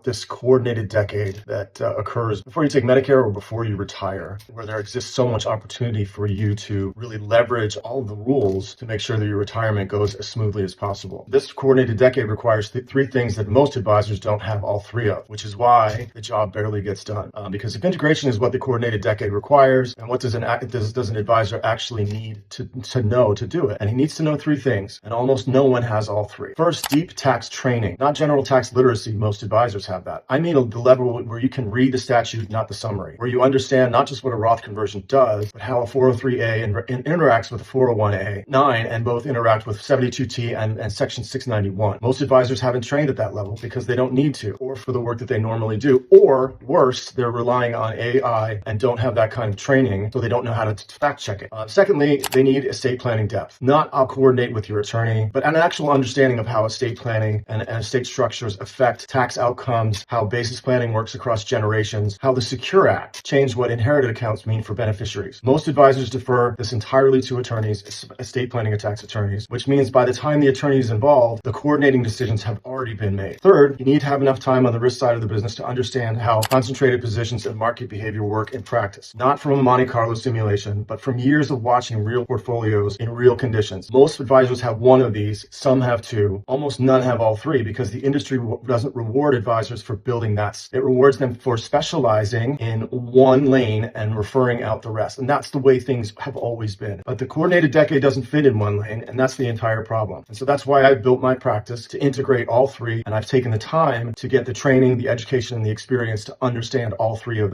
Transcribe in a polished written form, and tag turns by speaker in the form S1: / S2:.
S1: this coordinated decade that occurs before you take Medicare or before you retire, where there exists so much opportunity for you to really leverage all of the rules to make sure that your retirement goes as smoothly as possible. This coordinated decade requires three things that most advisors don't have all three of, which is why the job barely gets done. Because if integration is what the coordinated decade requires, and what does an advisor actually need to know to do it? And he needs to know three things, and almost no one has all three. First, deep tax training, not general tax literacy. Most advisors have that. I mean the level where you can read the statute, not the summary, where you understand not just what a Roth conversion does, but how a 403A interacts with a 401A-9 and both interact with 72T and Section 691. Most advisors haven't trained at that level because they don't need to, or for the work that they normally do, or worse, they're relying on AI and don't have that kind of training, so they don't know how to fact check it. Secondly, they need estate planning depth. Not I'll coordinate with your attorney, but an actual understanding of how estate planning and estate structures affect tax outcomes, how basis planning works across generations, how the Secure Act changed what inherited accounts mean for beneficiaries. Most advisors defer this entirely to attorneys, estate planning and tax attorneys, which means by the time the attorney is involved, the coordinating decisions have already been made. Third, you need to have enough time on the risk side of the business to understand how concentrated positions and market behavior work in practice, not from a Monte Carlo simulation, but from years of watching real portfolios in real conditions. Most advisors have one of these, some have two, almost none have all three, because the industry doesn't reward advisors for building that. It rewards them for specializing in one lane and referring out the rest. And that's the way things have always been. But the coordinated decade doesn't fit in one lane, and that's the entire problem. And so that's why I've built my practice to integrate all three, and I've taken the time to get the training, the education, and the experience to understand all three of them.